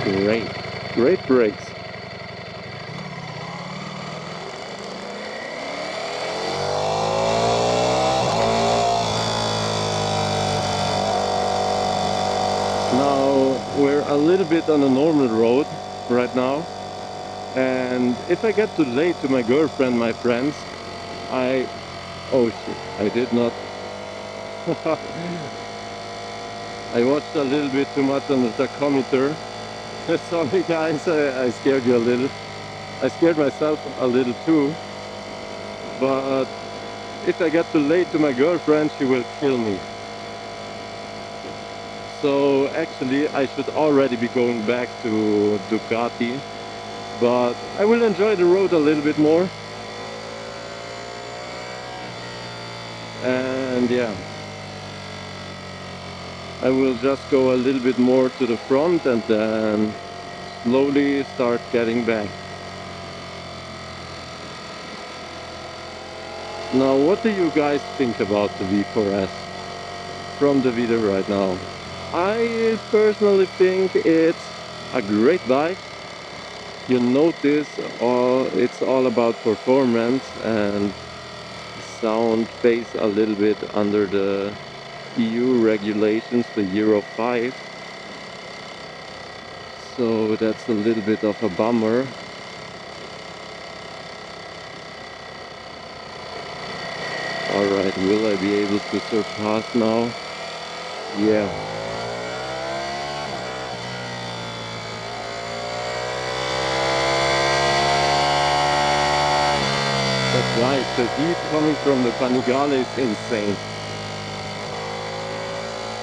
Great, great brakes. Now we're a little bit on a normal road right now, and if I get too late to my girlfriend, my friends, oh shit, I did not. I watched a little bit too much on the tachometer. Sorry guys, I scared you a little. I scared myself a little too. But if I get too late to my girlfriend, she will kill me. So actually I should already be going back to Ducati. But I will enjoy the road a little bit more. And yeah, I will just go a little bit more to the front and then slowly start getting back. Now, what do you guys think about the V4S from the video right now? I personally think it's a great bike. You notice it's all about performance and sound pays a little bit under the EU regulations, the Euro 5. So that's a little bit of a bummer. Alright, will I be able to surpass now? Yeah. But guys, the heat coming from the Panigale is insane.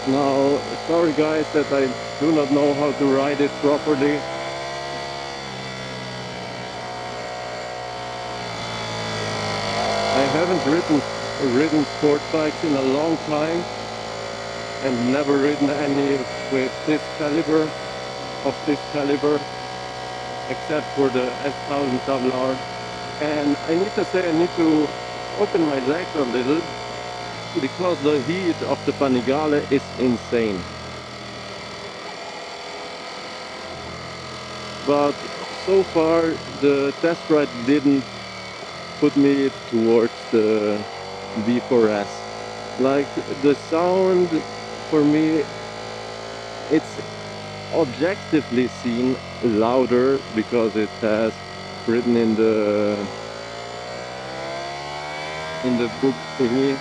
Now, sorry guys that I do not know how to ride it properly. I haven't ridden sport bikes in a long time and never ridden any with this caliber, except for the S1000R. And I need to say I need to open my legs a little because the heat of the Panigale is insane. But so far the test ride didn't put me towards the V4S. Like the sound for me, it's objectively seen louder because it has written in the book thingy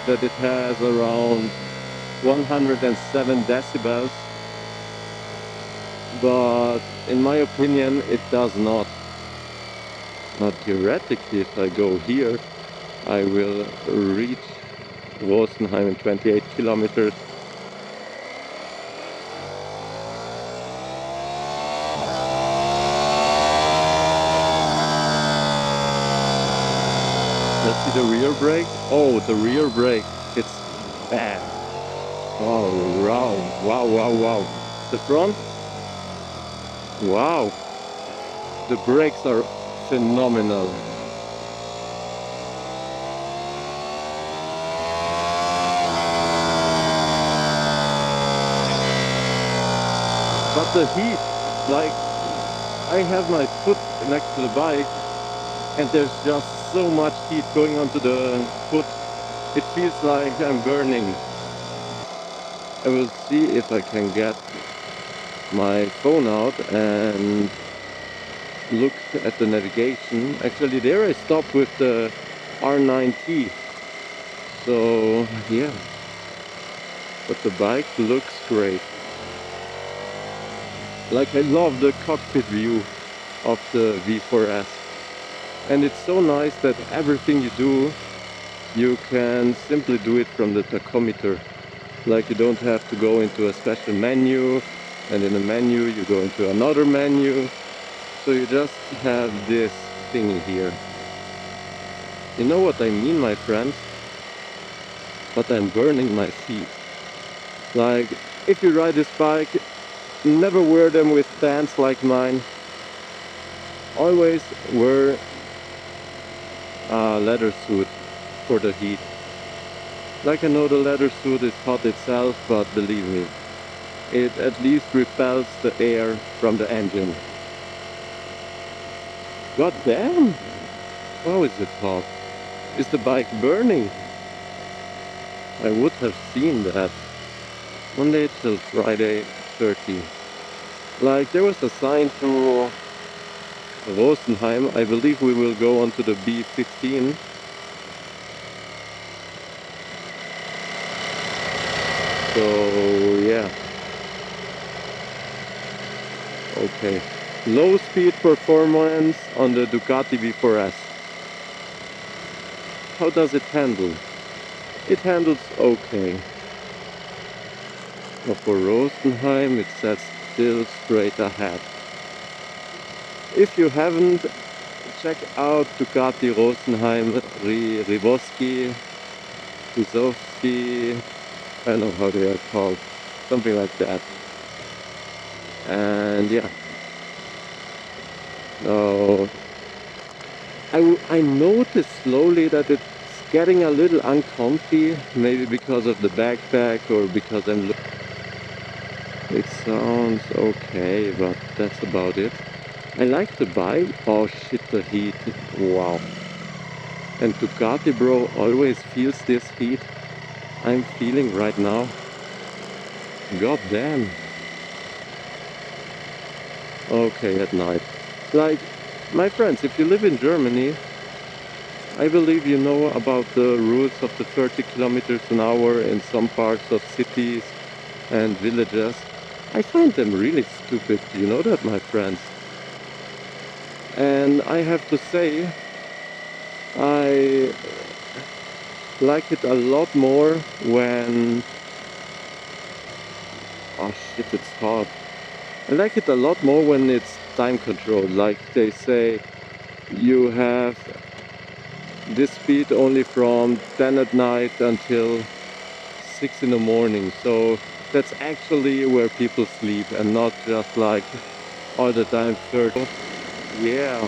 that it has around 107 decibels, but in my opinion it does not. Now theoretically, if I go here, I will reach Rosenheim in 28 kilometers. Let's see the rear brake. Oh, the rear brake, it's bad. Oh, wow, wow, wow. The front? Wow. The brakes are phenomenal. But the heat, like, I have my foot next to the bike and there's just so much heat going onto the foot. It feels like I'm burning. I will see if I can get my phone out and look at the navigation. Actually there I stopped with the R9T. So yeah, but the bike looks great. Like I love the cockpit view of the V4S. And it's so nice that everything you do, you can simply do it from the tachometer. Like you don't have to go into a special menu, and in a menu you go into another menu. So you just have this thingy here. You know what I mean, my friends? But I'm burning my feet. Like, if you ride this bike, never wear them with pants like mine. Always wear a leather suit for the heat. Like I know the leather suit is hot itself, but believe me, it at least repels the air from the engine. God damn! How is it hot? Is the bike burning? I would have seen that. Monday till Friday 30. Like there was a sign to Rosenheim. I believe we will go on to the B15. So yeah. Okay. Low speed performance on the Ducati V4S. How does it handle? It handles okay. But for Rosenheim it says still straight ahead. If you haven't, check out Ducati Rosenheim, Rivosky, Kuzovsky, I don't know how they are called, something like that. And yeah, no, I noticed slowly that it's getting a little uncomfy, maybe because of the backpack or because it sounds okay, but that's about it. I like the bike. Oh shit, the heat, wow. And Ducati bro always feels this heat I'm feeling right now. God damn. Okay, at night. Like, my friends, if you live in Germany, I believe you know about the rules of the 30 kilometers an hour in some parts of cities and villages. I find them really stupid, you know that, my friends? And I have to say, I like it a lot more when... Oh shit, it's hot. I like it a lot more when it's time controlled. Like they say, you have this speed only from 10 at night until 6 in the morning. So that's actually where people sleep and not just like all the time 30. Yeah.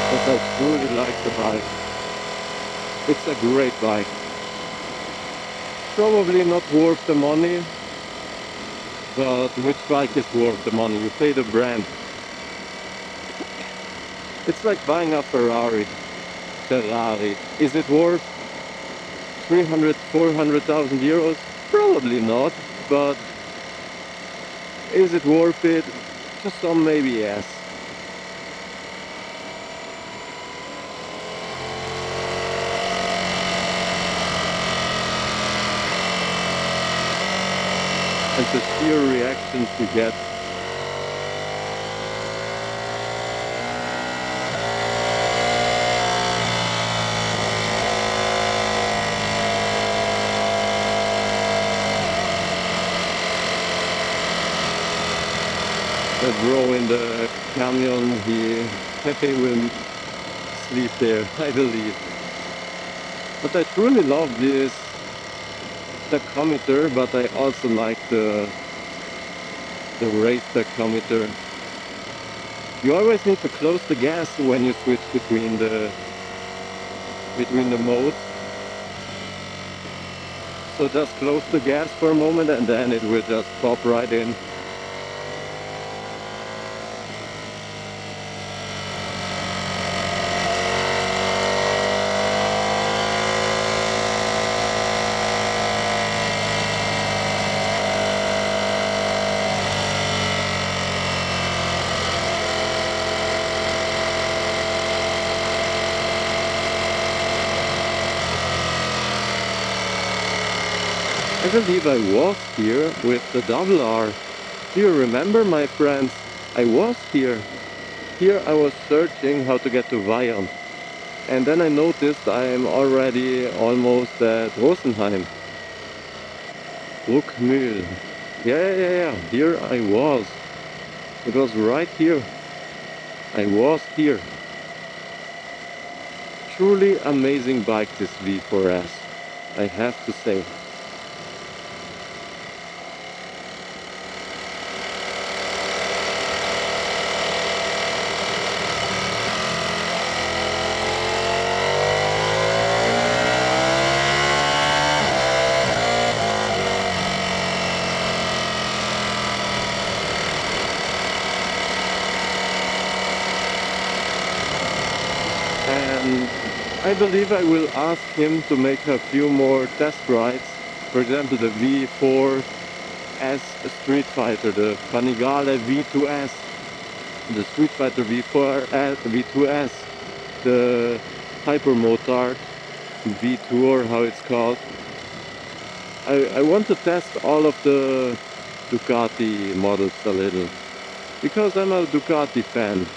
But I truly like the bike. It's a great bike. Probably not worth the money, but which bike is worth the money? You pay the brand. It's like buying a Ferrari. Ferrari. Is it worth 300, 400,000 euros? Probably not, but is it worth it? To some maybe yes. And the sheer reactions you get. The bro in the camion, he will sleep there, I believe. But I truly love this tachometer, but I also like the race tachometer. You always need to close the gas when you switch between the modes. So just close the gas for a moment and then it will just pop right in. I believe I was here with the double R. Do you remember, my friends? I was here. Here I was searching how to get to Vion. And then I noticed I am already almost at Rosenheim. Bruckmühl. Yeah. Here I was. It was right here. I was here. Truly amazing bike, this V4S. I have to say. And I believe I will ask him to make a few more test rides. For example, the V4S Street Fighter, the Panigale V2S, the Street Fighter V4S, V2S, the Hypermotard V2 or how it's called. I want to test all of the Ducati models a little because I'm a Ducati fan.